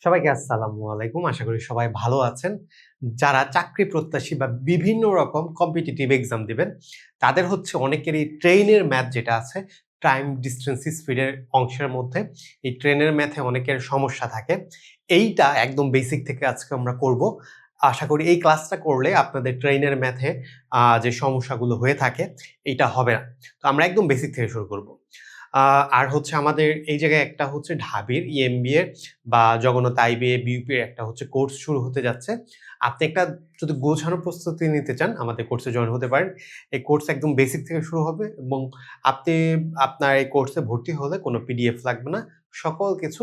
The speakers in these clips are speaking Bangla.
সবাইকে আসসালামু আলাইকুম। আশা করি সবাই ভালো আছেন। যারা চাকরি প্রত্যাশী বা বিভিন্ন রকম কম্পিটিটিভ এক্সাম দিবেন, তাদের হচ্ছে অনেকেরই ট্রেনের ম্যাথ যেটা আছে, টাইম, ডিসট্যান্স, স্পিডের অংশের মধ্যে এই ট্রেনের ম্যাথে অনেকের সমস্যা থাকে। এইটা একদম বেসিক থেকে আজকে আমরা করব। আশা করি এই ক্লাসটা করলে আপনাদের ট্রেনের ম্যাথে যে সমস্যাগুলো হয়ে থাকে, এইটা হবে না। তো আমরা একদম বেসিক থেকে শুরু করব। আর হচ্ছে আমাদের এই জায়গায় একটা হচ্ছে ঢাবির ইএমবিএ বা জগন্নাথ আইবিএ, বিইউপির একটা হচ্ছে কোর্স শুরু হতে যাচ্ছে। আপনি একটা যদি গোছানো প্রস্তুতি নিতে চান, আমাদের কোর্সে জয়েন হতে পারেন। এই কোর্স একদম বেসিক থেকে শুরু হবে এবং আপনি আপনার এই কোর্সে ভর্তি হলে কোনো পিডিএফ লাগবে না। সকল কিছু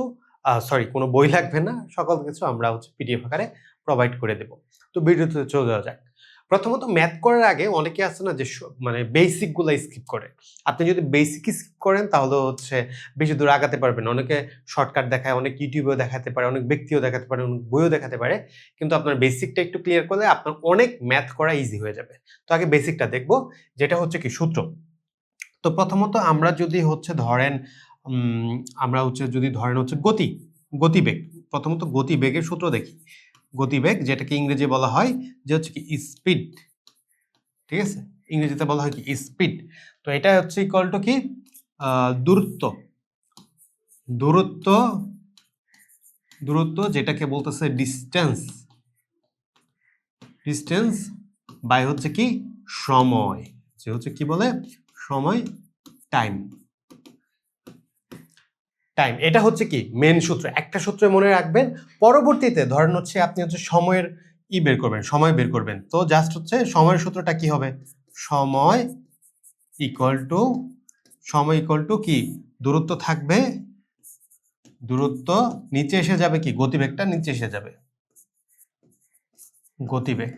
কোনো বই লাগবে না। সকল কিছু আমরা হচ্ছে পিডিএফ আকারে প্রোভাইড করে দেব। তো ভিডিওতে চলে যাওয়া যাক। প্রথমত ম্যাথ করার আগে অনেকে আছে না যে মানে বেসিক গুলা স্কিপ করে। আপনি যদি বেসিক স্কিপ করেন তাহলে হচ্ছে বেশি দূর আগাতে পারবেন না। অনেকে শর্টকাট দেখায়, অনেক ইউটিউবেও দেখাতে পারে, অনেক ব্যক্তিও দেখাতে পারে, অনেক বইও দেখাতে পারে। কিন্তু আপনার বেসিকটা একটু ক্লিয়ার করলে আপনার অনেক ম্যাথ করা ইজি হয়ে যাবে। তো আগে বেসিকটা দেখব, যেটা হচ্ছে কি সূত্র। তো প্রথমত আমরা যদি হচ্ছে ধরেন আমরা হচ্ছে যদি ধরেন হচ্ছে গতিবেগ। প্রথমত গতিবেগের সূত্র দেখি। গতিবেগ যেটাকে ইংরেজি বলা হয় যে হচ্ছে কি স্পিড। ঠিক আছে, ইংরেজিতে বলা হয় কি স্পিড। তো এটা হচ্ছে ইকুয়াল টু কি দূরত্ব দূরত্ব দূরত্ব যেটাকে বলতেছে ডিস্টেন্স বাই হচ্ছে কি সময়, যে হচ্ছে কি বলে সময়, টাইম। এটা হচ্ছে কি মেন সূত্র। একটা সূত্র মনে রাখবেন, পরবর্তীতে ধরেন হচ্ছে আপনি হচ্ছে সময়ের সময় বের করবেন। তো জাস্ট হচ্ছে সময়ের সূত্রটা কি হবে, সময় ইকুয়াল টু কি দূরত্ব থাকবে, দূরত্ব নিচে এসে যাবে কি গতিবেগটা নিচে এসে যাবে, গতিবেগ।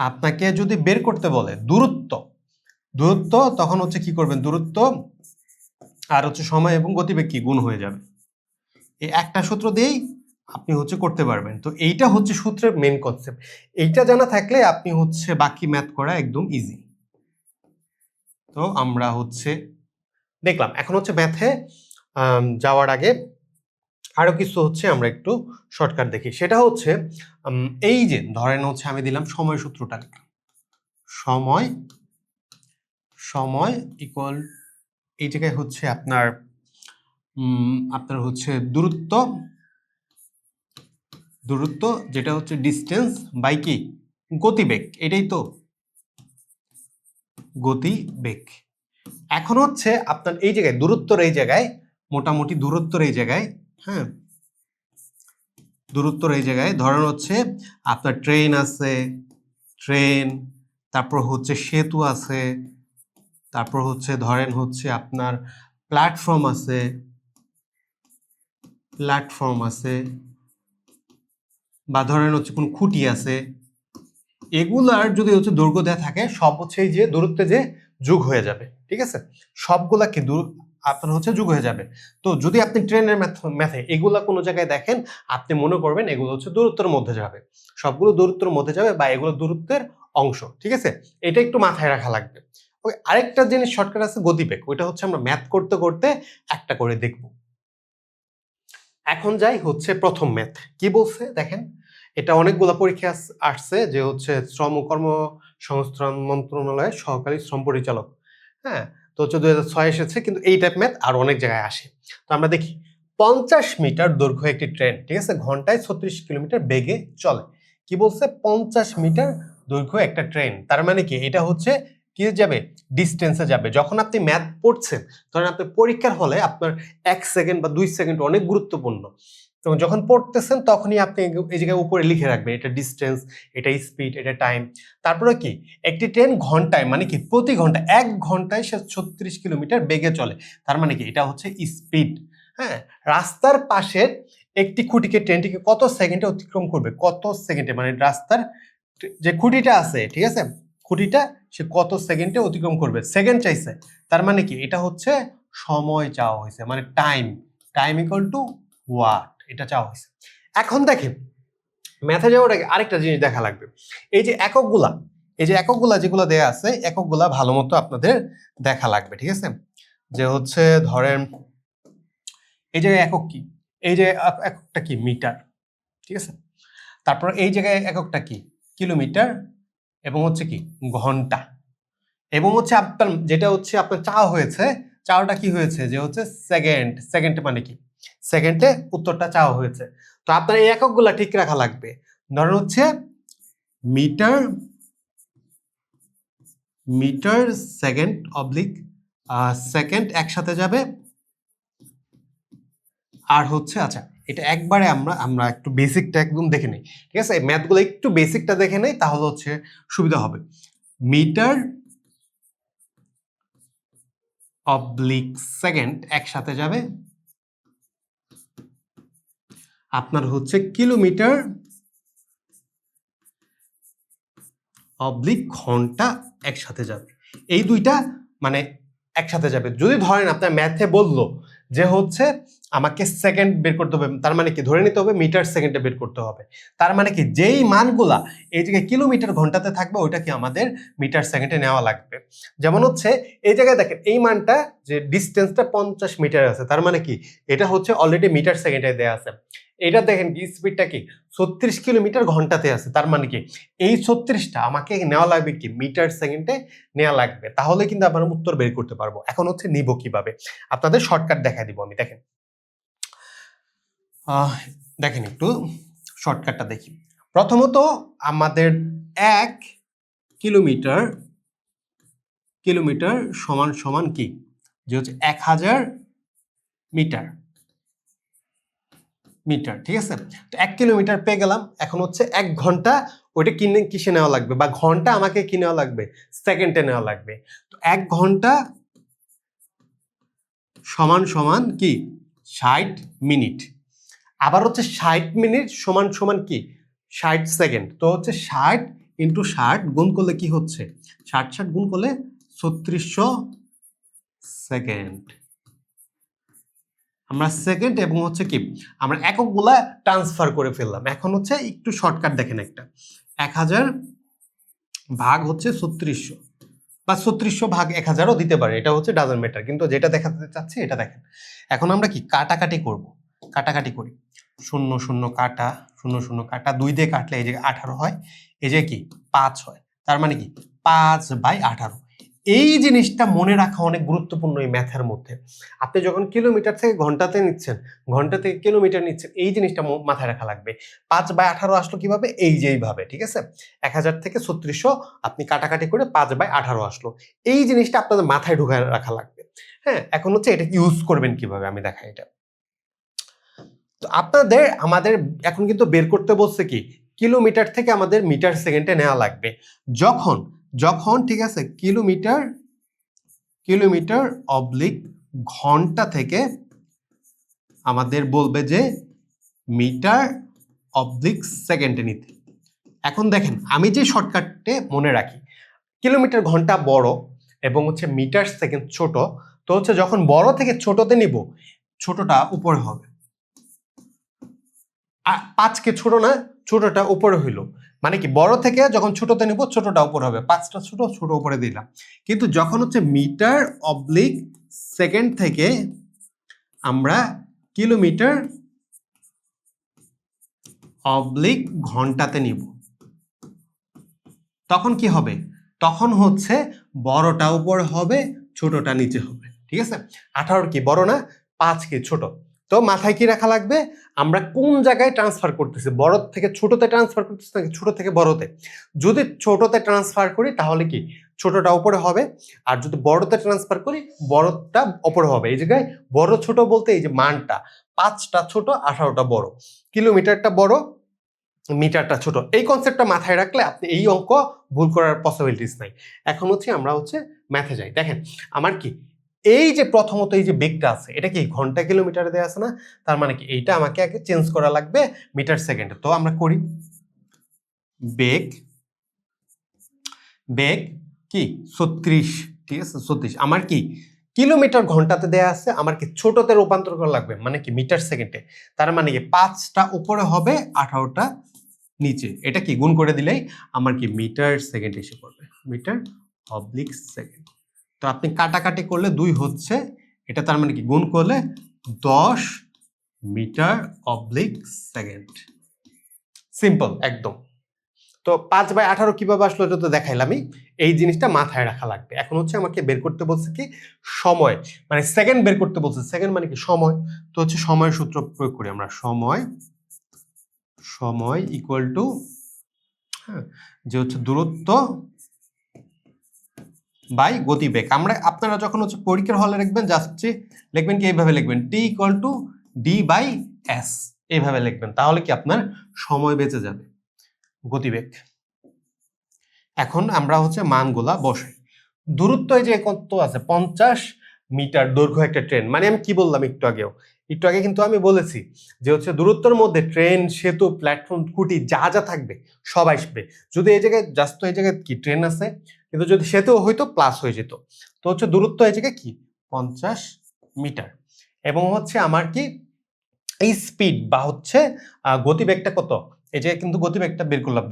আপনাকে যদি বের করতে বলে দূরত্ব তখন হচ্ছে কি করবেন, দূরত্ব আর হচ্ছে সময় এবং গতিবেগ কি গুণ হয়ে যাবে। এই একটা সূত্র দিয়েই আপনি হচ্ছে করতে পারবেন। তো এইটা হচ্ছে সূত্রের মেন কনসেপ্ট। এইটা জানা থাকলে আপনি হচ্ছে বাকি ম্যাথ করা একদম ইজি। তো আমরা হচ্ছে দেখলাম, এখন হচ্ছে ম্যাথে যাওয়ার আগে আরো কিছু হচ্ছে আমরা একটু শর্টকাট দেখি। সেটা হচ্ছে এই যে ধরেন হচ্ছে আমি দিলাম সময় সূত্রটা লিখলাম, সময় ইকুয়াল, এই জায়গায় হচ্ছে আপনার হচ্ছে দূরত্ব যেটা হচ্ছে ডিস্টেন্স বাই কি গতিবেগ, এটাই তো গতিবেগ। এখন হচ্ছে আপনার এই জায়গায় মোটামুটি দূরত্বর এই জায়গায়, হ্যাঁ দূরত্বর এই জায়গায় ধরেন হচ্ছে আপনার ট্রেন, তারপর হচ্ছে সেতু আছে, তারপর হচ্ছে ধরেন হচ্ছে আপনার প্ল্যাটফর্ম আছে, বা ধরেন হচ্ছে কোন খুঁটি আছে। এগুলার যদি হচ্ছে দৈর্ঘ্য দেওয়া থাকে, সব হচ্ছে এই যে দূরত্বে যে যোগ হয়ে যাবে। ঠিক আছে, সবগুলা কি আপনার হচ্ছে যোগ হয়ে যাবে। তো যদি আপনি ট্রেনের ম্যাথে এগুলা কোনো জায়গায় দেখেন, আপনি মনে করবেন এগুলো হচ্ছে দূরত্বের মধ্যে যাবে, সবগুলো দূরত্বের মধ্যে যাবে বা এগুলো দূরত্বের অংশ। ঠিক আছে, এটা একটু মাথায় রাখা লাগবে। ওই আরেকটা জিনিস শর্টকাট আছে গতিবেগ, ওইটা হচ্ছে আমরা ম্যাথ করতে করতে একটা করে দেখব। এখন যাই হচ্ছে প্রথম ম্যাথ কি বলছে দেখেন। এটা অনেকগুলো পরীক্ষা আসছে যে হচ্ছে শ্রম ও কর্মসংস্থান মন্ত্রণালয়ের সহকারী শ্রম পরিচালক, হ্যাঁ। তো হচ্ছে 2006 এসেছে, কিন্তু এই টাইপ ম্যাথ আর অনেক জায়গায় আসে। তো আমরা দেখি 50 মিটার দৈর্ঘ্য একটি ট্রেন, ঠিক আছে, ঘন্টায় 36 কিলোমিটার বেগে চলে। কি বলছে, 50 মিটার দৈর্ঘ্য একটা ট্রেন। তার মানে কি এটা হচ্ছে কি যাবে, ডিস্টেন্সে যাবে। যখন আপনি ম্যাথ পড়ছেন, ধরেন আপনি পরীক্ষার হলে আপনার 1 সেকেন্ড বা 2 সেকেন্ড অনেক গুরুত্বপূর্ণ। তো যখন পড়তেছেন তখনই আপনি এই জায়গায় উপরে লিখে রাখবেন এটা ডিস্টেন্স, এটা স্পিড, এটা টাইম। তারপরে কি একটি ট্রেন ঘন্টায় মানে কি প্রতি ঘন্টা 1 ঘন্টায় সে 36 কিলোমিটার বেগে চলে। তার মানে কি এটা হচ্ছে স্পিড। হ্যাঁ, রাস্তার পাশের একটি খুঁটিকে ট্রেনটিকে কত সেকেন্ডে অতিক্রম করবে, কত সেকেন্ডে, মানে রাস্তার যে খুঁটিটা আছে, ঠিক আছে, খুঁটিটা সে কত সেকেন্ডে অতিক্রম করবে, সেকেন্ড চাইছে। তার মানে কি এটা হচ্ছে সময় চাওয়া হয়েছে, মানে টাইম ইকুয়াল টু ওয়াট, এটা চাওয়া হয়েছে। এখন দেখেন ম্যাথে যাওয়ার আগে আরেকটা জিনিস দেখা লাগবে। এই যে এককগুলা যেগুলো দেয়া আছে, এককগুলা ভালো মতো আপনাদের দেখা লাগবে। ঠিক আছে, যে হচ্ছে ধরেন এই যে একক কি, এই যে এককটা কি মিটার, ঠিক আছে। তারপর এই জায়গায় এককটা কি কিলোমিটার, এবং হচ্ছে কি ঘন্টা, এবং হচ্ছে আপনার যেটা হচ্ছে আপনার চাওয়া হয়েছে, চাওয়াটা কি হয়েছে যে হচ্ছে সেকেন্ড। সেকেন্ড মানে কি সেকেন্ডে উত্তরটা চাওয়া হয়েছে। তো আপনার এই এককগুলা ঠিক রাখা লাগবে। ধরেন হচ্ছে metre, metre second oblique second একসাথে যাবে। আর হচ্ছে আচ্ছা এটা একবারে আমরা একটু বেসিকটা একদম দেখে নেই, ঠিক আছে। ম্যাথগুলো একটু বেসিকটা দেখে নেই, তাহলে হচ্ছে সুবিধা হবে। মিটার অবলিক সেকেন্ড একসাথে যাবে, আপনার হচ্ছে কিলোমিটার অবলিক ঘন্টা একসাথে যাবে। এই দুইটা মানে একসাথে যাবে। যদি ধরেন আপনার ম্যাথে বললো যে হচ্ছে আমাকে সেকেন্ড বের করতে হবে, তার মানে কি ধরে নিতে হবে মিটার সেকেন্ডে বের করতে হবে। তার মানে কি যেই মানগুলা এই জায়গায় কিলোমিটার ঘন্টাতে থাকবে ওইটা কি আমাদের মিটার সেকেন্ডে নেওয়া লাগবে। যেমন হচ্ছে এই জায়গায় দেখেন এই মানটা যে ডিস্টেন্সটা 50 মিটার আছে, তার মানে কি এটা হচ্ছে অলরেডি মিটার সেকেন্ডে দেয়া আছে। এটা দেখেন কি স্পিডটা কি 36 কিলোমিটার ঘন্টাতে আছে, তার মানে কি এই 36টা আমাকে নেওয়া লাগবে কি মিটার সেকেন্ডে নেওয়া লাগবে, তাহলে কিন্তু আমরা উত্তর বের করতে পারবো। এখন হচ্ছে নিব কিভাবে, আপনাদের শর্টকাট দেখা দিব আমি। দেখেন দেখেন একটু শর্টকাটটা দেখি। প্রথমত আমাদের 1 কিলোমিটার, কিলোমিটার সমান সমান কি যে হচ্ছে 1000 মিটার, মিটার, ঠিক আছে। তো 1 কিলোমিটার পেয়ে গেলাম। এখন হচ্ছে 1 ঘন্টা, ওইটা কিসে নেওয়া লাগবে, বা ঘন্টা আমাকে কি নেওয়া লাগবে সেকেন্ডে নেওয়া লাগবে। তো 1 ঘন্টা সমান সমান কি 60 মিনিট। আবার হচ্ছে 60 মিনিট সমান সমান কি 60 সেকেন্ড। তো হচ্ছে 60 ইন্টু 60 গুণ করলে কি হচ্ছে 60 গুণ করলে 3600 সেকেন্ড। আমরা সেকেন্ড এবং হচ্ছে কি আমরা এককগুলা ট্রান্সফার করে ফেললাম। এখন হচ্ছে একটু শর্টকাট দেখেন, একটা 1000 ভাগ হচ্ছে 3600, বা 3600 ভাগ 1000ও দিতে পারে, এটা হচ্ছে ডাজন্ট ম্যাটার, কিন্তু যেটা দেখাতে চাচ্ছি এটা দেখেন। এখন আমরা কি কাটাকাটি করব, কাটাকাটি করি। 0 0 কাটা, 0 0 কাটা, 2 দিয়ে কাটলে এই যে 18 হয়, এই যে কি 5 হয়, তার মানে কি 5/18। এই জিনিসটা মনে রাখা অনেক গুরুত্বপূর্ণ এই ম্যাথের মধ্যে। আপনি যখন কিলোমিটার থেকে ঘন্টাতে নিচ্ছেন, ঘন্টা থেকে কিলোমিটার নিচ্ছেন, এই জিনিসটা মাথায় রাখা লাগবে। 5/18 আসলো কিভাবে, এই যে এইভাবে, ঠিক আছে। 1000 থেকে 3600 আপনি কাটাকাটি করে 5/18 আসলো। এই জিনিসটা আপনাদের মাথায় ঢুকায় রাখা লাগবে। হ্যাঁ, এখন হচ্ছে এটা ইউজ করবেন কিভাবে আমি দেখাই এটা। তো আমাদের এখন কিন্তু বের করতে বলছে কি কিলোমিটার থেকে আমাদের মিটার সেকেন্ডে নেওয়া লাগবে। যখন যখন ঠিক আছে কিলোমিটার, কিলোমিটার অবলিক ঘন্টা থেকে আমাদের বলবে যে মিটার অবলিক সেকেন্ডে নিতে। এখন দেখেন আমি যে শর্টকাটে মনে রাখি, কিলোমিটার ঘন্টা বড় এবং হচ্ছে মিটার সেকেন্ড ছোট। তো হচ্ছে যখন বড় থেকে ছোটতে নিব, ছোটটা উপরে হবে। 5কে ছোট না, ছোটটা উপরে হইলো, মানে কি বড় থেকে যখন ছোটতে নিব ছোটটা উপরে হবে। 5টা ছোট, ছোট উপরে দিলাম। কিন্তু যখন হচ্ছে মিটার অবলিক সেকেন্ড থেকে আমরা কিলোমিটার অবলিক ঘন্টাতে নিব, তখন কি হবে, তখন হচ্ছে বড়টা উপরে হবে, ছোটটা নিচে হবে, ঠিক আছে। 18 কি বড় না, 5 কি ছোট। তো মাথায় কি রাখা লাগবে, আমরা কোন জায়গায় ট্রান্সফার করতেছি, বড় থেকে ছোটতে ট্রান্সফার করতেছি নাকি ছোট থেকে বড়তে। যদি ছোটতে ট্রান্সফার করি তাহলে কি ছোটটা উপরে হবে, আর যদি বড়তে ট্রান্সফার করি বড়টা উপরে হবে। এই জায়গায় বড় ছোট বলতে এই যে মানটা 5টা ছোট 18টা বড়, কিলোমিটারটা বড় মিটারটা ছোট, এই কনসেপ্টটা মাথায় রাখলে আপনি এই অঙ্ক ভুল করার পসিবিলিটিস নাই। এখন হচ্ছে আমরা হচ্ছে ম্যাথে যাই। দেখেন আমার কি এই যে প্রথমত এই যে বেগটা আছে এটা কি ঘন্টা কিলোমিটারে দেয়া আছে না, তার মানে কি এইটা আমাকে আগে চেঞ্জ করা লাগবে মিটার সেকেন্ডে। তো আমরা করি বেগ, বেগ কি 36, ঠিক আছে 36 আমার কি কিলোমিটার ঘন্টাতে দেয়া আছে, আমার কি ছোটতে রূপান্তর করা লাগবে মানে কি মিটার সেকেন্ডে। তার মানে কি 5টা উপরে হবে 18টা নিচে, এটা কি গুণ করে দিলেই আমার কি মিটার সেকেন্ড এসে পড়বে, মিটার অবলিক সেকেন্ড। তো আপনি কাটাকাটি করলে 2 হচ্ছে, এটা তার মানে কি গুণ করলে 10 মিটার অবলিক সেকেন্ড। সিম্পল একদম। তো 5/18 কিভাবে আসলো এটা তো দেখাইলামই। এই জিনিসটা মাথায় রাখা লাগবে। এখন হচ্ছে আমাকে বের করতে বলছে কি সময়, মানে সেকেন্ড বের করতে বলছে। সেকেন্ড মানে কি সময়। তো হচ্ছে সময়ের সূত্র প্রয়োগ করি আমরা। সময় ইকুয়াল টু যে হচ্ছে দূরত্ব বাই গতিবেগ। আপনারা যখন হচ্ছে পরীক্ষার হলে লিখবেন জাস্ট লিখবেন কি এইভাবে লিখবেন টি ইকুয়াল টু d/s, এইভাবে লিখবেন, তাহলে কি আপনার সময় বেঁচে যাবে। গতিবেগ। এখন আমরা হচ্ছে মানগুলা বসাই। দূরত্ব এই যে কত আছে 50 মিটার দৈর্ঘ্য একটা ট্রেন, মানে আমি কি বললাম একটু আগে কিন্তু আমি বলেছি যে হচ্ছে দূরত্বের মধ্যে ট্রেন, সেতু, প্ল্যাটফর্ম, খুঁটি যা যা থাকবে সব আসবে। যদি এই জায়গায় জাস্ট এই জায়গায় কি ট্রেন আছে, কিন্তু যদি সেতু হইতো প্লাস হয়ে যেত। তো হচ্ছে দূরত্ব এই জায়গায় কি 50 মিটার, এবং হচ্ছে আমার কি এই স্পিড বা হচ্ছে গতিবেগটা কত, এই যে কিন্তু গতিবেগটা বের করলাম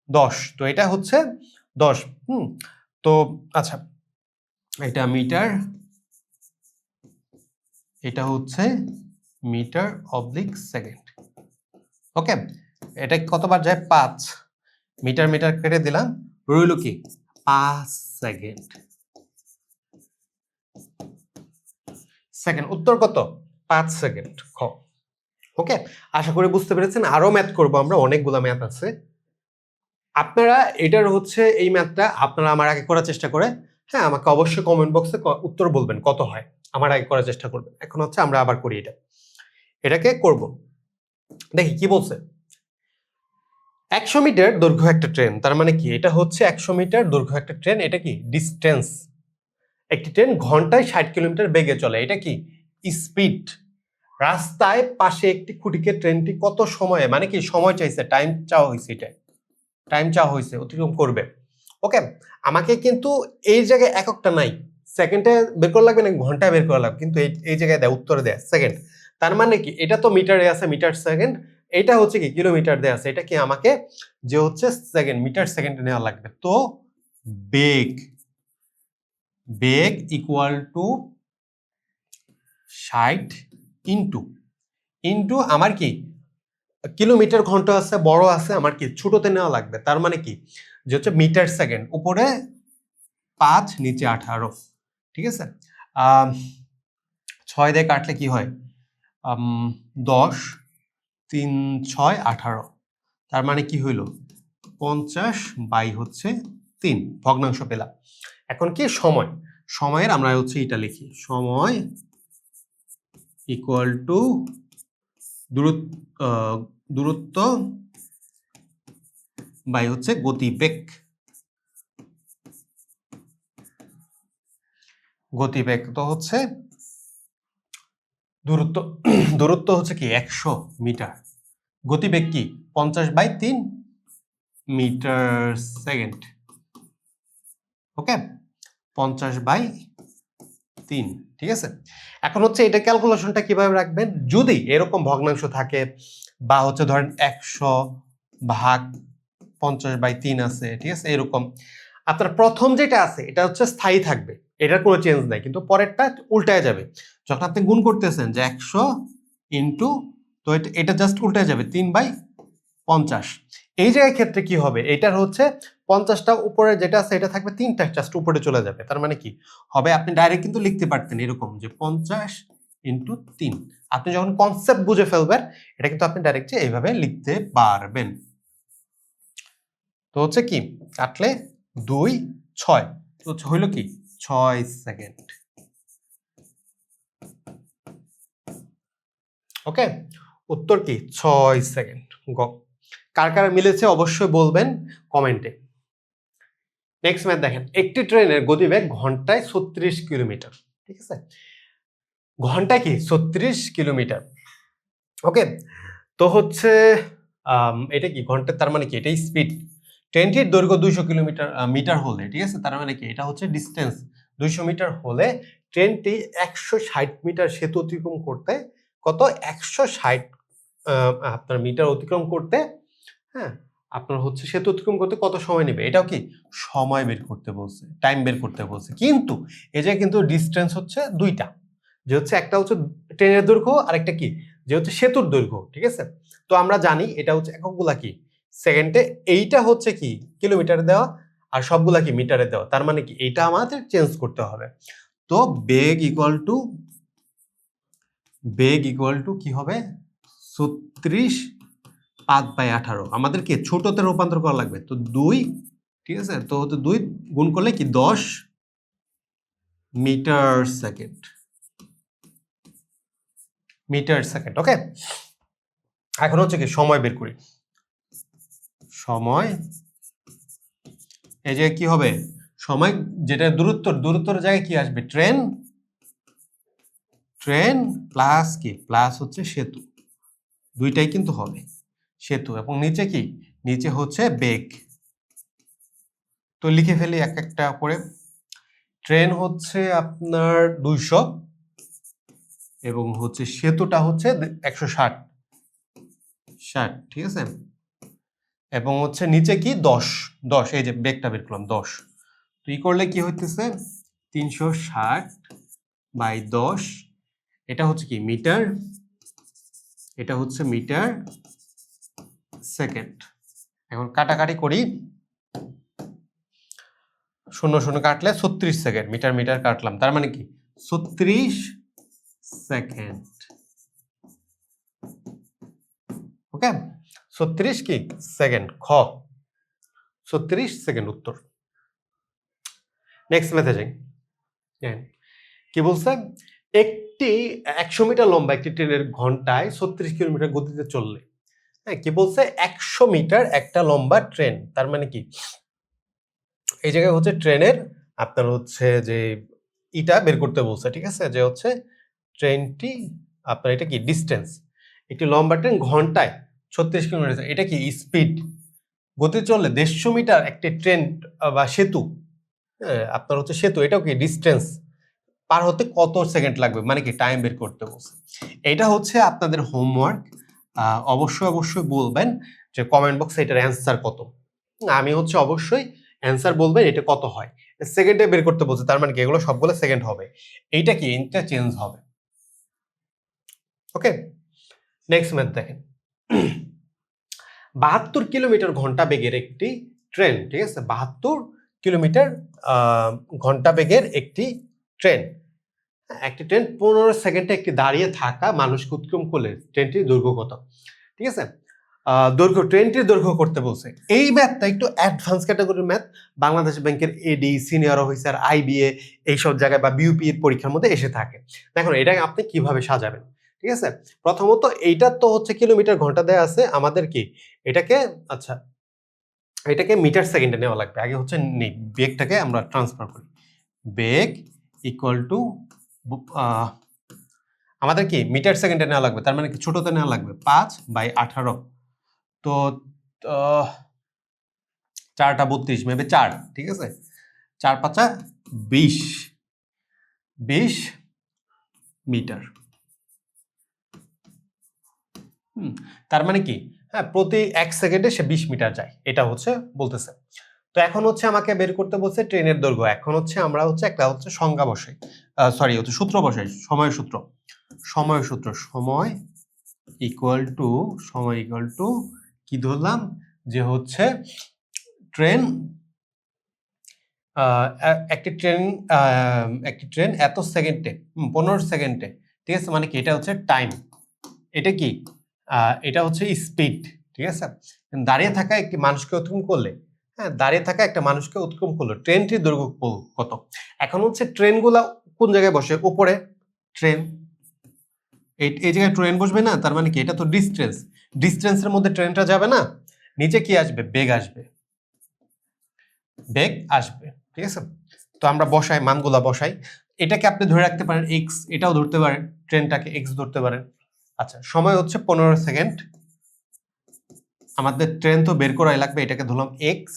10। তো এটা হচ্ছে 10। তো আচ্ছা, এটা মিটার, এটা হচ্ছে মিটার অবলিক সেকেন্ড। ওকে, এটা কতবার যায় 5 মিটার, মিটার কেটে দিলাম, রইল কি 5 সেকেন্ড। উত্তর কত 5 সেকেন্ড খ। ওকে, আশা করি বুঝতে পেরেছেন। আরো ম্যাথ করব আমরা, অনেকগুলো ম্যাথ আছে। আপনারা এটার হচ্ছে এই ম্যাথটা আপনারা আমার আগে করার চেষ্টা করে, হ্যাঁ, আমাকে অবশ্যই কমেন্ট বক্সে উত্তর বলবেন কত হয়, আমার আগে করার চেষ্টা করবেন। এখন হচ্ছে আমরা আবার করি এটাকে করব। দেখি কি বলছে। 100 মিটার দৈর্ঘ্য একটা ট্রেন, তার মানে কি এটা হচ্ছে 100 মিটার দৈর্ঘ্য একটা ট্রেন। এটা কি ডিস্টেন্স। একটি ট্রেন ঘন্টায় 60 কিলোমিটার বেগে চলে, এটা কি স্পিড। রাস্তায় পাশে একটি খুঁটিকে ট্রেনটি কত সময়ে, মানে কি সময় চাইছে, টাইম চাওয়া হয়েছে, এটা টাইম চাওয়া হয়েছে অতিক্রম করবে। ওকে, আমাকে কিন্তু এই জায়গায় এককটা নাই, সেকেন্ডে বের করা লাগবে না ঘন্টায় বের করা লাগবে, কিন্তু এই জায়গায় দেয়, উত্তরে দেয় সেকেন্ড। তার মানে কি এটা তো মিটারে আছে, মিটার সেকেন্ড, এটা হচ্ছে কি কিলোমিটার দেয়া আছে, এটা কি আমাকে যে হচ্ছে সেকেন্ড, মিটার সেকেন্ডে নেওয়া লাগবে। তো বেগ ইকুয়াল টু 60 ইন্টু আমার কি কিলোমিটার ঘন্টা আছে, বড় আছে, আমার কি ছোটতে নেওয়া লাগবে। তার মানে কি যে হচ্ছে মিটার সেকেন্ড, উপরে 5 নিচে 18, ঠিক আছে। 6 দিয়ে কাটলে কি হয় 10, 3, 6, 18, তার মানে কি হইল 50 বাই হচ্ছে 3, ভগ্নাংশ পেলাম। এখন কি সময়ের আমরা হচ্ছে এটা লিখি, সময় ইকুয়াল টু দূরত্ব বাই হচ্ছে গতিবেগ। তো হচ্ছে দূরত্ব হচ্ছে কি 100 মিটার, গতিবেগ কি 50/3 মিটার সেকেন্ড। ওকে, 50/3, ঠিক আছে। এখন হচ্ছে এটা ক্যালকুলেশনটা কিভাবে রাখবেন, যদি এরকম ভগ্নাংশ থাকে বা হচ্ছে ধরেন 100/50/3 আছে, ঠিক আছে, এরকম আপনার প্রথম যেটা আছে এটা হচ্ছে স্থায়ী থাকবে, এটার কোনো চেঞ্জ নাই, কিন্তু পরেরটা উল্টায় যাবে। যখন আপনি গুণ করতেছেন যে 100 ইন্টু, তো এটা জাস্ট উল্টায় যাবে 3/50। এই জায়গায় ক্ষেত্রে কি হবে, এটার হচ্ছে 50টা উপরে যেটা আছে এটা থাকবে, 3টা জাস্ট উপরে চলে যাবে। তার মানে কি হবে, আপনি ডাইরেক্ট কিন্তু লিখতে পারতেন এরকম যে 50 ইন্টু 3। আপনি যখন কনসেপ্ট বুঝে ফেলবেন এটা কিন্তু আপনি ডাইরেক্ট এইভাবে লিখতে পারবেন। তো হচ্ছে কি কাটলে 2, 6, তো হইল কি 6 সেকেন্ড। ওকে, উত্তর কি 6 সেকেন্ড গ। কার কার মিলেছে অবশ্যই বলবেন কমেন্টে। নেক্সট ম্যাথ দেখেন, একটি ট্রেনের গতিবেগ ঘন্টায় 36 কিলোমিটার, ঠিক আছে, ঘন্টায় কি 36 কিলোমিটার। ওকে, তো হচ্ছে এটা কি ঘন্টা, তার মানে কি এটাই স্পিড। ট্রেনটির দৈর্ঘ্য 200 মিটার হলে, ঠিক আছে, তার মানে কি এটা হচ্ছে ডিস্টেন্স 200 মিটার হলে ট্রেনটি 160 মিটার সেতু অতিক্রম করতে কত 160 আপনার মিটার অতিক্রম করতে, হ্যাঁ, আপনার হচ্ছে সেতু অতিক্রম করতে কত সময় নেবে, এটাও কি সময় বের করতে বলছে, টাইম বের করতে বলছে। কিন্তু এই যে কিন্তু ডিস্টেন্স হচ্ছে দুইটা, যে হচ্ছে একটা হচ্ছে ট্রেনের দৈর্ঘ্য আর একটা কি, যে হচ্ছে সেতুর দৈর্ঘ্য, ঠিক আছে। তো আমরা জানি এটা হচ্ছে এককগুলা কি সেকেন্ডে, এইটা হচ্ছে কি কিলোমিটারে দেওয়া আর সবগুলা কি মিটারে দেওয়া, তার মানে কি এইটা আমাদের চেঞ্জ করতে হবে। তো বেগ ইকুয়াল টু কি হবে 36/18, আমাদের কি ছোটতে রূপান্তর করা লাগবে, তো 2, ঠিক আছে, তো 2 গুণ করলে কি 10 মিটার সেকেন্ড, ওকে। এখন হচ্ছে কি সময় বের করি, সময় এই যে কি হবে সময়, যেটা দূরত্বর জায়গায় কি আসবে ট্রেন প্লাস কি প্লাস হচ্ছে সেতু, দুইটাই কিন্তু হবে সেতু, এবং নিচে কি নিচে হচ্ছে বেগ। তো লিখে ফেলি এক একটা করে। ট্রেন হচ্ছে আপনার 200 এবং হচ্ছে সেতুটা হচ্ছে 160, ঠিক আছে, এবং হচ্ছে নিচে কি 10, এই যে বেগটা বের করলাম 10, তো ই করলে কি হইতেছে 360/10, এটা হচ্ছে কি মিটার, এটা হচ্ছে মিটার সেকেন্ড। এখন কাটাকাটি করি, 0 কাটলে 36 সেকেন্ড, মিটার কাটলাম, তার মানে কি 36 সেকেন্ড, ওকে। 36 কি সেকেন্ড, খ 36 সেকেন্ড উত্তর। নেক্সট মেথে যাই। কি বলছে, একটি 100 মিটার লম্বা একটি ট্রেনের ঘন্টায় 36 কিলোমিটার গতিতে চললে, হ্যাঁ কি বলছে 100 মিটার একটা লম্বা ট্রেন, তার মানে কি এই জায়গায় হচ্ছে ট্রেনের আপনার হচ্ছে যে ইটা বের করতে বলছে, ঠিক আছে, যে হচ্ছে ট্রেনটি আপনার এটা কি ডিস্টেন্স, একটি লম্বা ট্রেন ঘন্টায় 36 কিলোমিটার, এটা কি স্পিড, গতি চললে 150 মিটার একটি ট্রেন বা সেতু, আপনার হচ্ছে সেতু, এটাও কি ডিস্টেন্স পার হতে কত সেকেন্ড লাগবে, মানে কি টাইম বের করতে বলছে। এটা হচ্ছে আপনাদের হোমওয়ার্ক, অবশ্যই বলবেন যে কমেন্ট বক্সে এটার অ্যান্সার কত, আমি হচ্ছে অবশ্যই অ্যান্সার বলবেন এটা কত হয়, সেকেন্ডে বের করতে বলছে, তার মানে কি এগুলো সবগুলো সেকেন্ড হবে, এইটা কি ইন্টারচেঞ্জ হবে, ওকে। নেক্সট ম্যাথ দেখেন, 72 কিলোমিটার ঘন্টা বেগের একটি ট্রেন, ঠিক আছে, 72 কিলোমিটার ঘন্টা বেগের একটি ট্রেন, একটি ট্রেন 15 সেকেন্ডে একটি দাঁড়িয়ে থাকা মানুষকে অতিক্রম করলে ট্রেনটির দৈর্ঘ্য কত, ঠিক আছে, ট্রেনটির দৈর্ঘ্য করতে বলছে। এই ম্যাথটা একটু অ্যাডভান্স ক্যাটাগরির ম্যাথ, বাংলাদেশ ব্যাংকের এডি, সিনিয়র অফিসার, আইবিএ এইসব জায়গায় বা বিউপি এর পরীক্ষার মধ্যে এসে থাকে। দেখুন এটা আপনি কিভাবে সাজাবেন, ঠিক আছে। প্রথমত এইটা তো হচ্ছে কিলোমিটার ঘন্টা দেয়া আছে, আমাদের কি এটাকে আচ্ছা এটাকে মিটার সেকেন্ডে নেওয়া লাগবে। আগে হচ্ছে বেগটাকে আমরা ট্রান্সফার করি, বেগ ইকুয়াল টু আমাদের কি মিটার সেকেন্ডে নেওয়া লাগবে, তার মানে কি ছোটতে নেওয়া লাগবে 5/18, তো 4টা 32 মেবে 4, ঠিক আছে, 4 5 20 মিটার, তার মানে কি হ্যাঁ প্রতি 1 সেকেন্ডে সে 20 মিটার যায়, এটা হচ্ছে বলতেছে। তো এখন হচ্ছে আমাকে বের করতে বলছে ট্রেনের দৈর্ঘ্য, এখন হচ্ছে আমরা হচ্ছে একটা হচ্ছে সংজ্ঞা বসাই, সরি হচ্ছে সূত্র বসাই, সময় সূত্র সময় ইকুয়াল টু কি ধরলাম, যে হচ্ছে ট্রেন একটি ট্রেন এত সেকেন্ডে 15 সেকেন্ডে, ঠিক আছে, মানে কি এটা হচ্ছে টাইম, এটা কি এটা হচ্ছে স্পিড, ঠিক আছে, দাঁড়িয়ে থাকা একটি মানুষকে অতিক্রম করলে, হ্যাঁ দাঁড়িয়ে থাকা একটা মানুষকে অতিক্রম করলো ট্রেনটির দৈর্ঘ্য কত। এখন হচ্ছে ট্রেনগুলা কোন জায়গায় বসে, উপরে ট্রেন, এই জায়গায় ট্রেন বসবে না, তার মানে কি এটা তো ডিস্টেন্সের মধ্যে ট্রেনটা যাবে না, নিচে কি আসবে বেগ আসবে, ঠিক আছে। তো আমরা বসাই মানগুলা বসাই, এটাকে আপনি ধরে রাখতে পারেন এক্স, এটাও ধরতে পারেন, ট্রেনটাকে এক্স ধরতে পারেন। আচ্ছা সময় হচ্ছে 15 সেকেন্ড, আমাদের ট্রেন তো বের করাই লাগবে, এটাকে ধরলাম এক্স,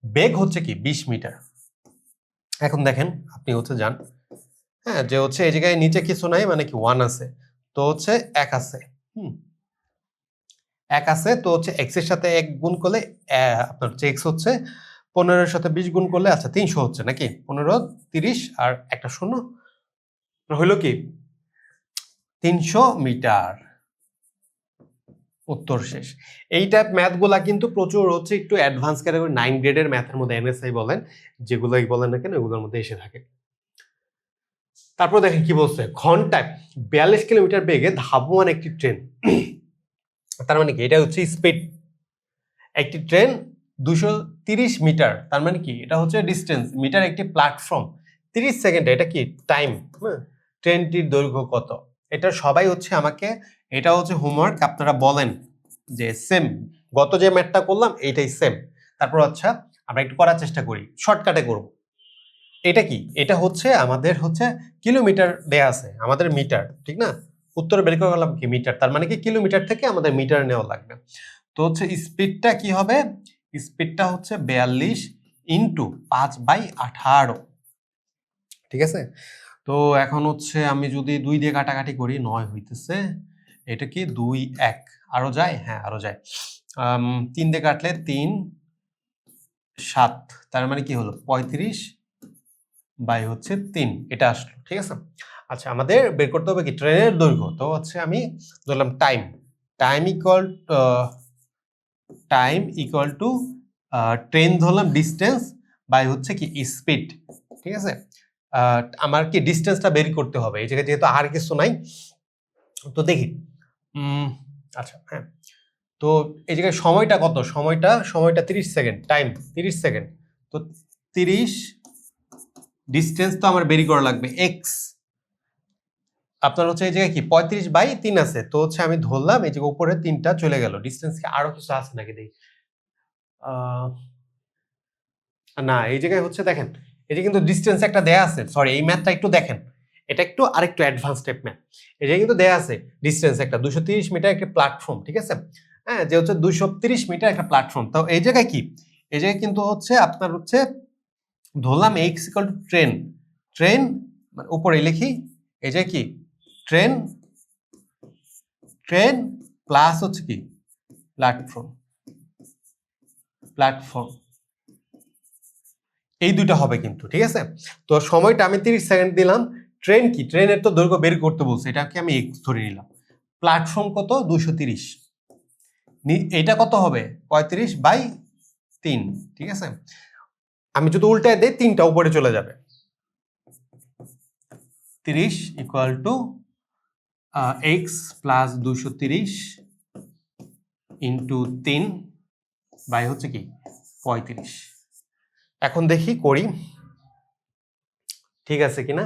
বেগ হচ্ছে কি 20 মিটার। এখন দেখেন আপনি হচ্ছে যান, হ্যাঁ যে হচ্ছে এই জায়গায় নিচে কিছু নাই, মানে কি 1 আছে, তো হচ্ছে 1 আছে, 1 আছে, তো হচ্ছে এক্স এর সাথে 1 গুণ করলে আপনার হচ্ছে এক্স হচ্ছে 15 এর সাথে 20 গুণ করলে আচ্ছা 300 হচ্ছে নাকি, 15 30 আর একটা শূন্য হইলো কি 300 মিটার। উত্তর শেষ। এই টাইপ ম্যাথগুলা কিন্তু প্রচুর হচ্ছে একটু অ্যাডভান্স ক্যাটাগরি 9 গ্রেডের ম্যাথের মধ্যে, এনএসআই বলেন যেগুলোই বলেন না কেন ওগুলোর মধ্যে এসে থাকে। তারপর দেখেন কি বলছে, ঘন্টায় 42 কিলোমিটার বেগে ধাবমান একটি ট্রেন, তার মানে কি এটা হচ্ছে স্পিড। একটি ট্রেন 230 মিটার, তার মানে কি এটা হচ্ছে ডিস্টেন্স, মিটার একটি প্ল্যাটফর্ম, 30 সেকেন্ডে, এটা কি টাইম। ট্রেনটির দৈর্ঘ্য কত? এটা সবাই হচ্ছে আমাকে, এটা হচ্ছে হোমওয়ার্ক, আপনারা বলেন যে সেম গত যে ম্যাথটা করলাম এইটাই সেম। তারপর আচ্ছা আমরা একটু করার চেষ্টা করি, শর্টকাটে করব। এটা কি? এটা হচ্ছে আমাদের হচ্ছে কিলোমিটার দেয়া আছে, আমাদের মিটার, ঠিক না? উত্তরে বের করে গেলাম কি মিটার, তার মানে কি কিলোমিটার থেকে আমাদের মিটার নেওয়া লাগবে। তো হচ্ছে স্পিডটা কি হবে? স্পিডটা হচ্ছে 42 ইন্টু 5/18, ঠিক আছে? তো এখন হচ্ছে আমি যদি 2 দিয়ে কাটাকাটি করি 9 হইতেছে, এটা কি 2 1 আরো যায়, হ্যাঁ আরো যায়। 3 দিয়ে কাটলে 3 7, তার মানে কি হলো 35 বাই হচ্ছে 3, এটা আসলো, ঠিক আছে? আচ্ছা আমাদের বের করতে হবে কি ট্রেনের দৈর্ঘ্য। তো হচ্ছে আমি ধরলাম time, time equal to train ধরলাম ডিস্টেন্স বাই হচ্ছে কি স্পিড, ঠিক আছে? আমার কি ডিস্টেন্সটা বের করতে হবে, এই জায়গায় যেহেতু আর কিছু নাই। তো দেখি আচ্ছা হ্যাঁ, তো এই জায়গায় সময়টা কত? সময়টা 30 সেকেন্ড, টাইম 30 সেকেন্ড। তো 30, ডিস্টেন্স তো আমার বের করা লাগবে এক্স, আপনার হচ্ছে এই জায়গায় কি 35/3 আছে। তো হচ্ছে আমি ধরলাম এই যে উপরে 3টা চলে গেল, ডিস্টেন্স কি আরো কিছু আছে নাকি দেখি। না এই জায়গায় হচ্ছে দেখেন, এই যে কিন্তু ডিস্টেন্স একটা দেয়া আছে, সরি এই ম্যাথটা একটু দেখেন, এটা একটু আরেকটু অ্যাডভান্স টাইপ ম্যাথ। এই জায়গায় কিন্তু দেয়া আছে ডিস্টেন্স একটা 230 মিটার একটা প্ল্যাটফর্ম, ঠিক আছে? হ্যাঁ, যে হচ্ছে 230 মিটার একটা প্ল্যাটফর্ম। তো এই জায়গায় কি, এই জায়গায় কিন্তু হচ্ছে আপনার হচ্ছে ধরলাম x equal to train, train মানে উপরে লিখি, এই যে কি ট্রেন, ট্রেন প্লাস হচ্ছে কি প্ল্যাটফর্ম, প্ল্যাটফর্ম, এই দুইটা হবে কিন্তু, ঠিক আছে? তো সময়টা আমি 30 সেকেন্ড দিলাম। ট্রেন কি, ট্রেনের তো দৈর্ঘ্য বের করতে বলছে, এটাকে আমি এক্স ধরে নিলাম। প্ল্যাটফর্ম কত 230, এটা কত হবে 35/3, ঠিক আছে? আমি যদি উল্টায় দেই 3টা উপরে চলে যাবে, 30 equal to x plus 230 into 3 by হচ্ছে কি 35। এখন দেখি করি ঠিক আছে কিনা।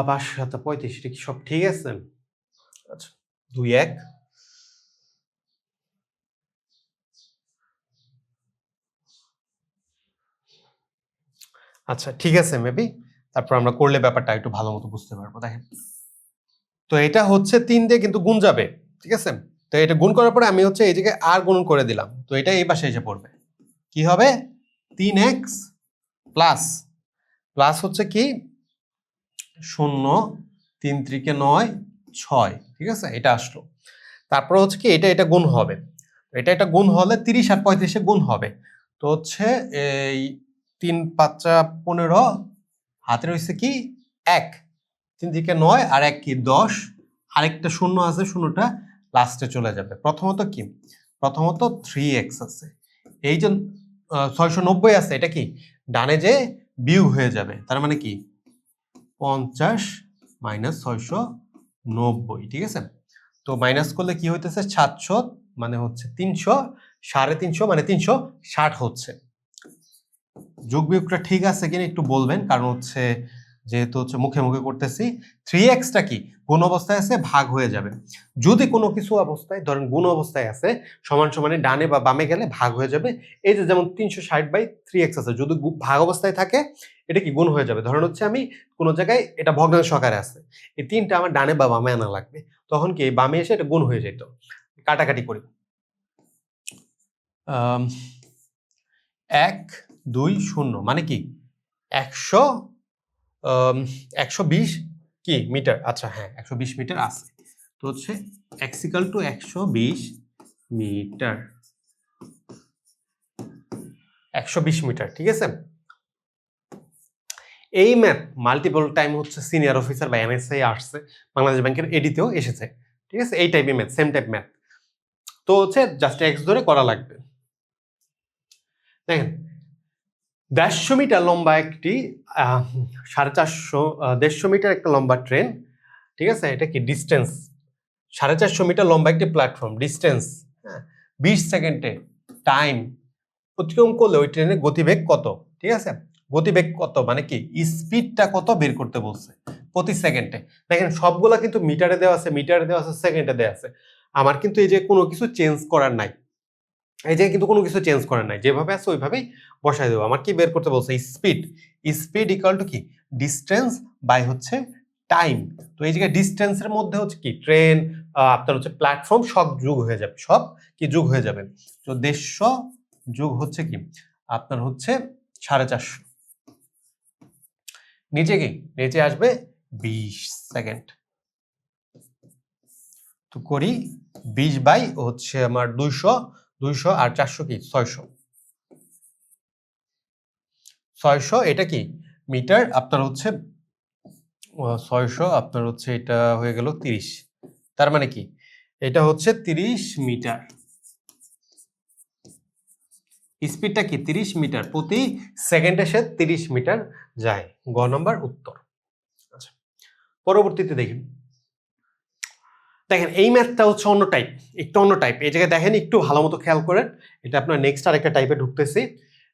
5 7 35, এটা কি সব ঠিক আছে? আচ্ছা 2 1, আচ্ছা ঠিক আছে মেবি, তারপর আমরা করলে ব্যাপারটা একটু ভালো মতো বুঝতে পারবো। দেখেন তো এটা হচ্ছে 3 দিয়ে কিন্তু গুণ যাবে, ঠিক আছে? তো এটা গুণ করার পরে আমি হচ্ছে এই জায়গায় আর গুণ করে দিলাম, তো এটা এই পাশে এসে পড়বে, কি হবে 3x প্লাস প্লাস হচ্ছে কি 0 3 3 9 6, ঠিক আছে? এটা আসলো। তারপর হচ্ছে কি এটা গুণ হবে, এটা গুণ হলে 30 আর 35 গুণ হবে। তো হচ্ছে এই 3 5 15, হাতে রয়েছে কি 1, 3 থেকে 9 আর 1 কি 10, আরেকটা শূন্য আছে, শূন্যটা লাস্টে চলে যাবে। প্রথমত কি, প্রথমত 3x আছে, এই যে 690 আছে, এটা কি ডানে যে বিয়োগ হয়ে যাবে, তার মানে কি 50 মাইনাস 690, ঠিক আছে? তো মাইনাস করলে কি হইতেছে 700, মানে হচ্ছে 300, 350 মানে 360 হচ্ছে। যোগ বিয়োগটা ঠিক আছে কিনা একটু বলবেন, কারণ হচ্ছে যেহেতু হচ্ছে মুখে মুখে করতেছি। 3x টা কি গুণ অবস্থায় আছে, ভাগ হয়ে যাবে। যদি কোনো কিছু অবস্থায় ধরেন গুণ অবস্থায় আছে, সমান সমানে ডানে বা বামে গেলে ভাগ হয়ে যাবে। এই যে যেমন 360/3x আছে, যদি ভাগ অবস্থায় থাকে এটা কি গুণ হয়ে যাবে। ধরেন হচ্ছে আমি কোনো জায়গায় এটা ভগ্নাংশ আকারে আছে, এই 3টা আমার ডানে বা বামে আনা লাগবে, তখন কি বামে এসে এটা গুণ হয়ে যেত। কাটাকাটি করি, 1 2 0 মানে কি 100, 120 কি মিটার। আচ্ছা হ্যাঁ 120 মিটার আছে। তো হচ্ছে x equal to 120 metre, 120 metre, ঠিক আছে? এই ম্যাথ মাল্টিপল টাইম হচ্ছে সিনিয়র অফিসার বা এনএসআই আসছে, বাংলাদেশ ব্যাংকের এডিতেও এসেছে, ঠিক আছে? এই টাইপের ম্যাথ, সেম টাইপ ম্যাথ। তো হচ্ছে জাস্ট এক্স ধরে করা লাগবে। দেখেন 150 মিটার লম্বা একটি 150 মিটার একটা লম্বা ট্রেন, ঠিক আছে? এটা কি ডিস্টেন্স, 450 মিটার লম্বা একটি প্ল্যাটফর্ম, ডিস্টেন্স 20 সেকেন্ডে টাইম অতিক্রম করলে ওই ট্রেনের গতিবেগ কত, ঠিক আছে? গতিবেগ কত মানে কি স্পিডটা কত বের করতে বলছে প্রতি সেকেন্ডে। দেখেন সবগুলা কিন্তু মিটারে দেওয়া আছে, সেকেন্ডে দেওয়া আছে। আমার কিন্তু এই যে কোনো কিছু চেঞ্জ করার নাই, এই যে কিন্তু কোনো কিছু চেঞ্জ করার নাই, যেভাবে আছে ওইভাবেই বসাই দেবো। আমার কি বের করতে বলছে স্পিড, স্পিড ইকুয়াল টু কি ডিস্টেন্স বাই হচ্ছে টাইম। তো এই জায়গায় ডিস্টেন্সের মধ্যে হচ্ছে কি ট্রেন, আপনার হচ্ছে প্ল্যাটফর্ম সব যোগ হয়ে যাবে, সব কি যোগ হয়ে যাবে। তো 150 যোগ হচ্ছে কি আপনার হচ্ছে 450, নিচে কি নিচে আসবে 20 সেকেন্ড। তো করি 20 বাই হচ্ছে আমার 200, 200 আর 400 কি 600, 600 এটা কি মিটার, আপনার হচ্ছে 600 আপনার হচ্ছে এটা হয়ে গেল 30, তার মানে কি এটা হচ্ছে 30 মিটার, স্পিডটা কি 30 মিটার প্রতি সেকেন্ডে, সে 30 মিটার যায়। গ নম্বর উত্তর। আচ্ছা পরবর্তীতে দেখেন, দেখেন এই ম্যাথটা হচ্ছে অন্য টাইপ, একটু অন্য টাইপ। এই জায়গায় দেখেন একটু ভালো মতো খেয়াল করেন, এটা আপনার নেক্সট আরেকটা টাইপে ঢুকতেছি।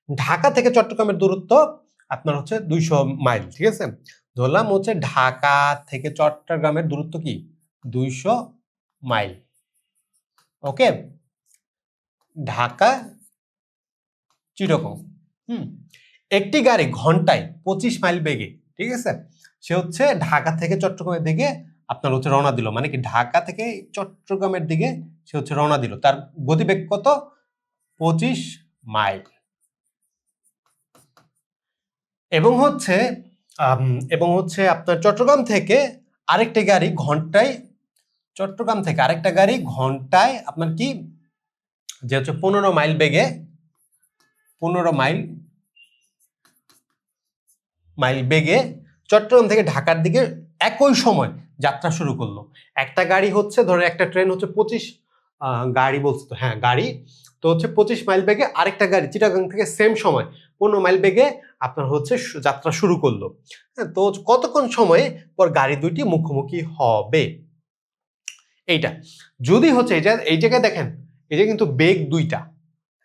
ঢাকা থেকে চট্টগ্রামের দূরত্ব আপনার হচ্ছে 200 মাইল, ঠিক আছে? ধরলাম হচ্ছে ঢাকা থেকে চট্টগ্রামের দূরত্ব কি 200 মাইল, ওকে? ঢাকা চিরকম, একটি গাড়ি ঘন্টায় 25 মাইল বেগে, ঠিক আছে, সে হচ্ছে ঢাকা থেকে চট্টগ্রামের দিকে আপনার হচ্ছে রওনা দিল, মানে কি ঢাকা থেকে চট্টগ্রামের দিকে সে হচ্ছে রওনা দিল, তার গতিবেগ কত 25 মাইল। এবং হচ্ছে আপনার চট্টগ্রাম থেকে আরেকটা গাড়ি ঘন্টায়, চট্টগ্রাম থেকে আরেকটা গাড়ি ঘন্টায় আপনার কি যে হচ্ছে 15 মাইল বেগে, 15 মাইল বেগে চট্টগ্রাম থেকে ঢাকার দিকে একই সময় যাত্রা শুরু করলো। একটা গাড়ি হচ্ছে ধরে একটা ট্রেন হচ্ছে 25 গাড়ি বলছে তো, হ্যাঁ গাড়ি, তো হচ্ছে 25 মাইল বেগে আরেকটা গাড়ি চিটাগাং থেকে সেম সময় 15 মাইল বেগে আপনার হচ্ছে যাত্রা শুরু করলো। হ্যাঁ, তো কতক্ষণ সময়ে পর গাড়ি দুইটি মুখোমুখি হবে, এইটা যদি হচ্ছে এই জায়গায় দেখেন এই যে কিন্তু বেগ দুইটা,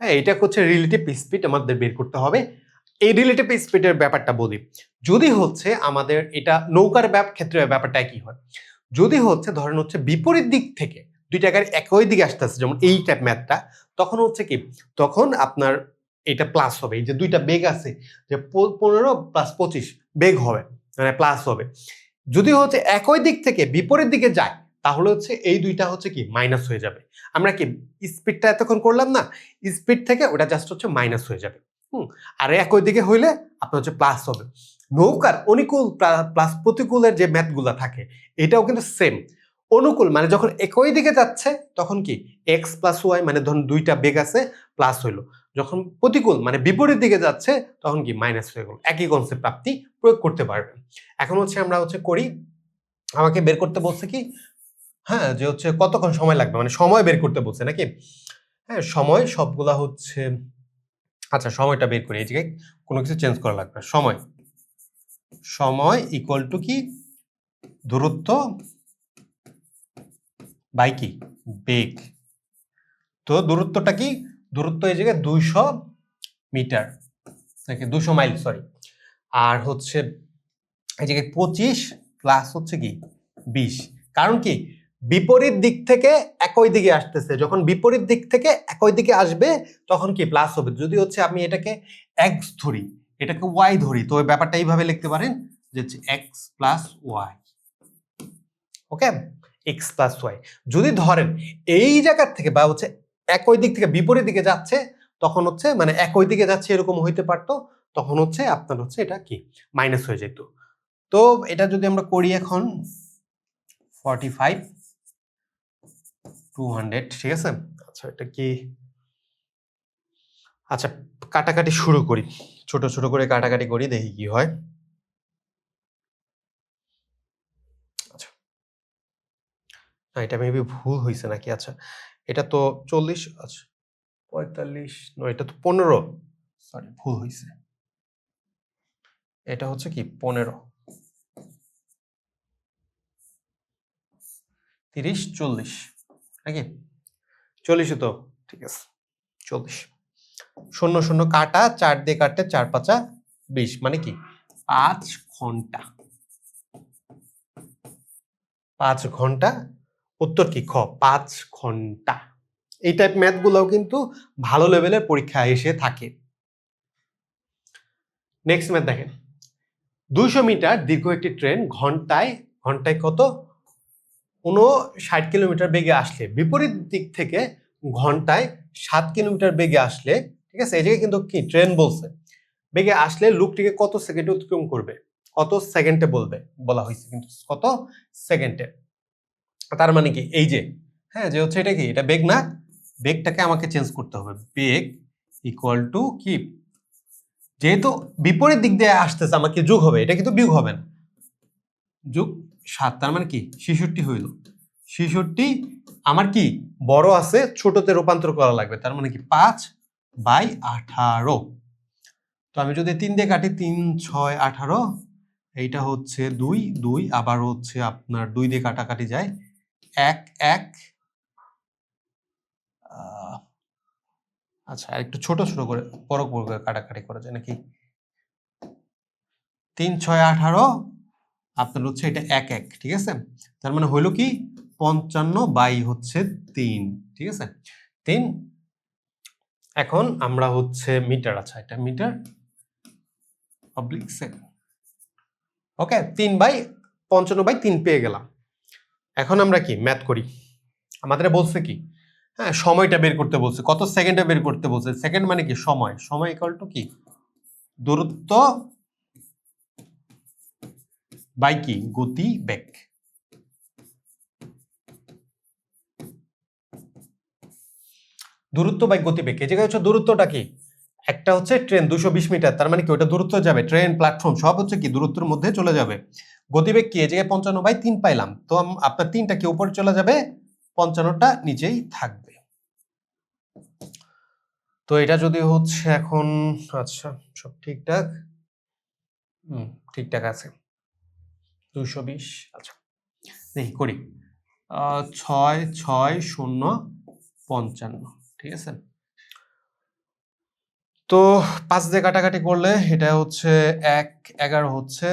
হ্যাঁ এটা হচ্ছে রিলেটিভ স্পিড আমাদের বের করতে হবে। এই রিলেটিভ স্পিডের ব্যাপারটা বলি, যদি হচ্ছে আমাদের এটা নৌকার ক্ষেত্রে ব্যাপারটা কি হয়, যদি হচ্ছে ধরেন হচ্ছে বিপরীত দিক থেকে দুইটা গাড়ি একই দিকে আসতেছে, যেমন এই টাইপ ম্যাথটা, তখন হচ্ছে কি তখন আপনার এটা প্লাস হবে, এই যে দুইটা বেগ আছে যে 15 প্লাস 25 বেগ হবে, মানে প্লাস হবে। যদি হচ্ছে একই দিক থেকে বিপরীত দিকে যায় তাহলে হচ্ছে এই দুইটা হচ্ছে কি মাইনাস হয়ে যাবে। আমরা কি স্পিডটা এতক্ষণ করলাম না, স্পিড থেকে ওটা জাস্ট হচ্ছে মাইনাস হয়ে যাবে। আর একই দিকে হইলে আপনার হচ্ছে প্লাস হবে। নৌকার অনুকূল প্লাস প্রতিকূলের যে ম্যাথগুলো থাকে এটাও কিন্তু সেম। অনুকূল মানে যখন একই দিকে যাচ্ছে তখন কি এক্স প্লাস ওয়াই, মানে ধরুন দুইটা বেগ আছে প্লাস হইলো, যখন প্রতিকূল মানে বিপরীত দিকে যাচ্ছে তখন কি মাইনাস হয়ে গেল। একই কনসেপ্ট আপনি প্রয়োগ করতে পারবেন। এখন হচ্ছে আমরা হচ্ছে করি, আমাকে বের করতে বলছে কি, হ্যাঁ যে হচ্ছে কতক্ষণ সময় লাগবে, মানে সময় বের করতে বলছে নাকি, হ্যাঁ সময় সবগুলা হচ্ছে, আচ্ছা সময়টা বের করি, এই জায়গায় কোনো কিছু চেঞ্জ করা লাগবে না। সময় ইকুয়াল টু কি দূরত্ব বাই কি বেগ। তো দূরত্বটা কি, দূরত্ব এই জায়গায় 200 মিটার নাকি 200 মাইল সরি, আর হচ্ছে এই জায়গায় 25 প্লাস হচ্ছে কি 20, কারণ কি বিপরীত দিক থেকে একই দিকে আসতেছে, যখন বিপরীত দিক থেকে একই দিকে আসবে তখন কি প্লাস হবে। যদি হচ্ছে আমি এটাকে এক্স ধরি এটাকে ওয়াই ধরি, তো ওই ব্যাপারটা এইভাবে লিখতে পারেন যে এক্স প্লাস ওয়াই, ওকে এক্স প্লাস ওয়াই। যদি ধরেন এই জায়গার থেকে বা হচ্ছে একই দিক থেকে বিপরীত দিকে যাচ্ছে তখন হচ্ছে মানে একই দিকে যাচ্ছে এরকম হইতে পারতো, তখন হচ্ছে আপনার হচ্ছে এটা কি মাইনাস হয়ে যেত। তো এটা যদি আমরা করি এখন 45 200, ঠিক আছে? আচ্ছা এটা কি, আচ্ছা কাটাকাটি শুরু করি, ছোট ছোট করে কাটাকাটি করি দেখি কি হয়। এটা মেবি ভুল হয়েছে নাকি। আচ্ছা, এটা তো 40, আচ্ছা 45, এটা তো 15, সরি ভুল হয়েছে। এটা হচ্ছে কি 15, 30, 40 নাকি 40? তো ঠিক আছে 40। 0 0 কাটা, 4 দিয়ে কাটতে 4 5 20, মানে কি 5 ঘন্টা। 5 ঘন্টা, উত্তর কি খ 5 ঘন্টা। এই টাইপ ম্যাথ গুলোও কিন্তু ভালো লেভেলের পরীক্ষায় এসে থাকে। নেক্সট ম্যাথ দেখেন, 200 মিটার দীর্ঘ একটি ট্রেন ঘন্টায় কত 59 কিলোমিটার বেগে আসলে বিপরীত দিক থেকে ঘন্টায় 7 কিলোমিটার বেগে আসলে, ঠিক আছে, এই জায়গায় কিন্তু কি ট্রেন বলছে, বেগে আসলে লুপটিকে কত সেকেন্ডে অতিক্রম করবে, কত সেকেন্ডে বলা হয়েছে কিন্তু কত সেকেন্ডে। তার মানে কি এই যে, হ্যাঁ যে হচ্ছে এটা কি, এটা বেগ না, বেগটাকে আমাকে চেঞ্জ করতে হবে। বেগ ইকুয়াল টু কি, যেহেতু বিপরীত দিক দিয়ে আসতেছে আমাকে যোগ হবে, এটা কিন্তু বিয়োগ হবে না, যোগ 7, তার মানে কি 66 হইল। 66 আমার কি বড় আছে, ছোটতে রূপান্তর করা লাগবে, তার মানে কি 5/18। তো আমি যদি 3 দিয়ে কাটি, 3 6 18, এইটা হচ্ছে 2 2, আবার হচ্ছে আপনার 2 দিয়ে কাটাকাটি যায় 1 1। আচ্ছা একটু ছোট ছোট করে বড় করে কাটাকাটি করা যায় নাকি, 3 6 18, আপনার হচ্ছে এটা 1 1, ঠিক আছে। তার মানে হইলো কি 55/3, ঠিক আছে 3। এখন আমরা হচ্ছে মিটার, আচ্ছা এটা মিটার অবলিক সেকেন্ড, ওকে 3/55/3 পেয়ে গেলাম। এখন আমরা কি ম্যাথ করি, আমাদের বলছে কি, হ্যাঁ সময়টা বের করতে বলছে, কত সেকেন্ডে বের করতে বলছে, সেকেন্ড মানে কি সময়, সময় ইকুয়াল টু কি দূরত্ব বাই কি গতি বেগ। দূরত্ব বাই গতিবেগ, এই জায়গায় হচ্ছে দূরত্বটা কি, একটা হচ্ছে ট্রেন 220 মিটার, তার মানে কি ওটা দূরত্ব যাবে, ট্রেন প্ল্যাটফর্ম সব হচ্ছে কি দূরত্বের মধ্যে চলে যাবে। গতিবেগ কি, এই জায়গায় 55/3 পাইলাম, তো আপনার 3টা কি উপরে চলে যাবে, 55টা নিচেই থাকবে। তো এটা যদি হচ্ছে এখন, আচ্ছা সব ঠিকঠাক, ঠিকঠাক আছে 220। আচ্ছা দেখি করি, 6 6 0 55, ঠিক আছে। তো 5 দিয়ে কাটাকাটি করলে এটা হচ্ছে 1 11 হচ্ছে,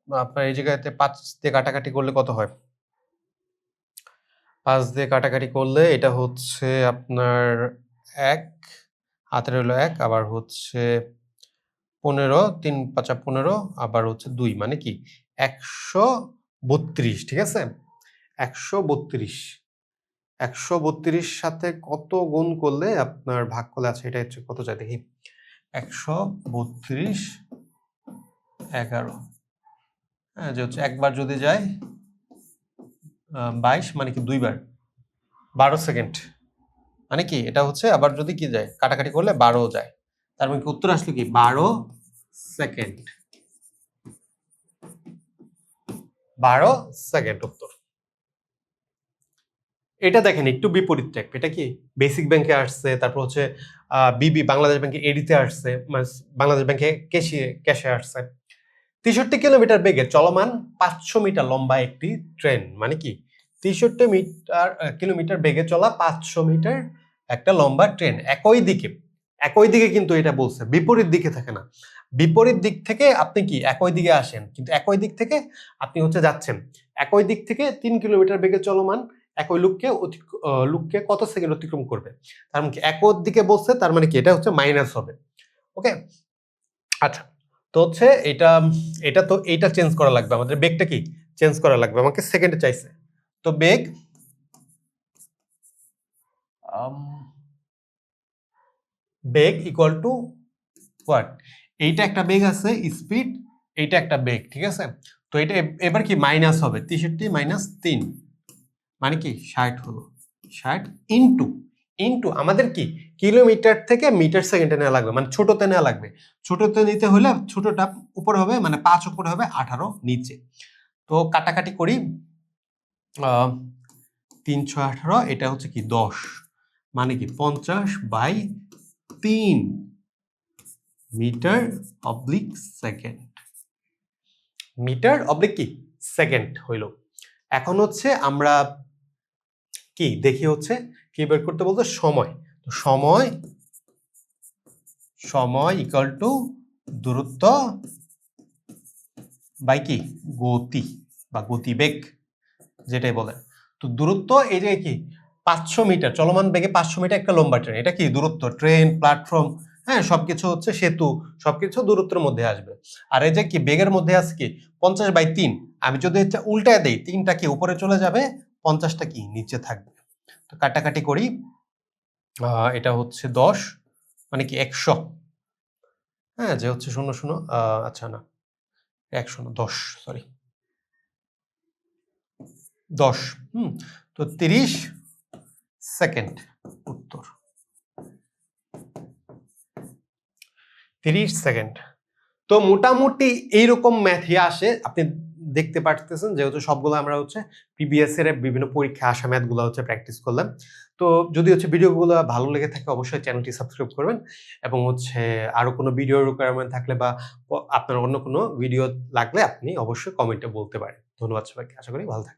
আপনার এই জায়গাতে 5 দিয়ে কাটাকাটি করলে কত হয়, 5 দিয়ে কাটাকাটি করলে এটা হচ্ছে আপনার 1 হাতের হলো 1, আবার হচ্ছে 15, 3 5 15, আবার হচ্ছে 2, মানে কি 132, ঠিক আছে 132। 132 সাথে কত গুণ করলে আপনার ভাগ করলে, আছে এটা হচ্ছে কত যায় দেখি, 132 11, হ্যাঁ যে হচ্ছে একবার যদি যায় 22, মানে কি 2 বার 12 সেকেন্ড, মানে কি এটা হচ্ছে আবার যদি কি যায় কাটাকাটি করলে 12 যায়, তার মানে কি উত্তর আসলো কি 12 সেকেন্ড। 12 সেকেন্ড উত্তর। এটা দেখেন একটু বিপরীত টাইপ, এটা কি বেসিক ব্যাংকে আসছে, তারপর হচ্ছে বিবি বাংলাদেশ ব্যাংকে এডিতে আসছে, বাংলাদেশ ব্যাংকে ক্যাশে আসছে। 63 কিলোমিটার বেগে চলমান 500 মিটার লম্বা একটি ট্রেন, মানে কি 63 কিলোমিটার বেগে চলা 500 মিটার একটা লম্বা ট্রেন একই দিকে কিন্তু এটা বলছে, বিপরীত দিকে থাকে না, বিপরীত দিক থেকে আপনি কি একই দিকে আসেন, কিন্তু একই দিক থেকে আপনি হচ্ছে যাচ্ছেন, একই দিক থেকে 3 কিলোমিটার বেগে চলমান একই লুককে কত সেকেন্ড অতিক্রম করবে, তার মানে কি একই দিকে বলছে, তার মানে কি এটা হচ্ছে মাইনাস হবে, ওকে। আচ্ছা তো হচ্ছে এটা চেঞ্জ করা লাগবে, আমাদের বেগটা কি চেঞ্জ করা লাগবে, আমাকে সেকেন্ডে চাইছে, তো বেগ ইকুয়াল টু হোয়াট, এইটা একটা বেগ আছে স্পিড, এইটা একটা বেগ, ঠিক আছে। তো এটা এবার কি মাইনাস হবে, 63 মাইনাস 3, মানে কি 60 হলো, 60 ইনটু আমাদের কি কিলোমিটার থেকে মিটার সেকেন্ডে নেওয়া লাগবে, মানে ছোটতে নেওয়া লাগবে, ছোটতে নিতে হলে ছোটটা উপরে হবে, মানে 5 উপরে হবে 18 নিচে। তো কাটাকাটি করি, 318, এটা হচ্ছে কি 10, মানে কি 50/3 metre oblique second. Metre oblique কি সেকেন্ড হইল। এখন হচ্ছে আমরা কি দেখি হচ্ছে কি বের করতে বলতো সময়। তো সময় ইকুয়াল টু দূরত্ব বাই কি গতি বা গতিবেগ যেটাই বলে। তো দূরত্ব এই যে কি 500 মিটার, চলমান বেগে 500 মিটার একটা লম্বা ট্রেন, এটা কি দূরত্ব, ট্রেন, প্ল্যাটফর্ম, হ্যাঁ সবকিছু হচ্ছে সেতু, সবকিছু দূরত্বের মধ্যে আসবে। আর এই যে কি বেগের মধ্যে আছে কি 50/3, আমি যদি এটা উল্টায় দেই 3টা কি উপরে চলে যাবে, 50টা কি নিচে থাকবে। তো কাটাকাটি করি, এটা হচ্ছে 10, মানে কি 100, হ্যাঁ যে হচ্ছে 00, আচ্ছা না 100 না 10, সরি 10, তো 30 সেকেন্ড উত্তর। 30 সেকেন্ড। তো মোটামুটি এইরকম ম্যাথই আসে, আপনি দেখতে পারতেছেন যেহেতু সবগুলো আমরা হচ্ছে প্রিভিয়াস এর বিভিন্ন পরীক্ষা আসা ম্যাথগুলো হচ্ছে প্র্যাকটিস করলাম। তো যদি হচ্ছে ভিডিওগুলো ভালো লেগে থাকে অবশ্যই চ্যানেলটি সাবস্ক্রাইব করবেন, এবং হচ্ছে আরো কোনো ভিডিও রিকোয়ারমেন্ট থাকলে বা আপনার অন্য কোনো ভিডিও লাগলে আপনি অবশ্যই কমেন্টে বলতে পারেন। ধন্যবাদ সবাইকে, আশা করি ভালো থাকবেন।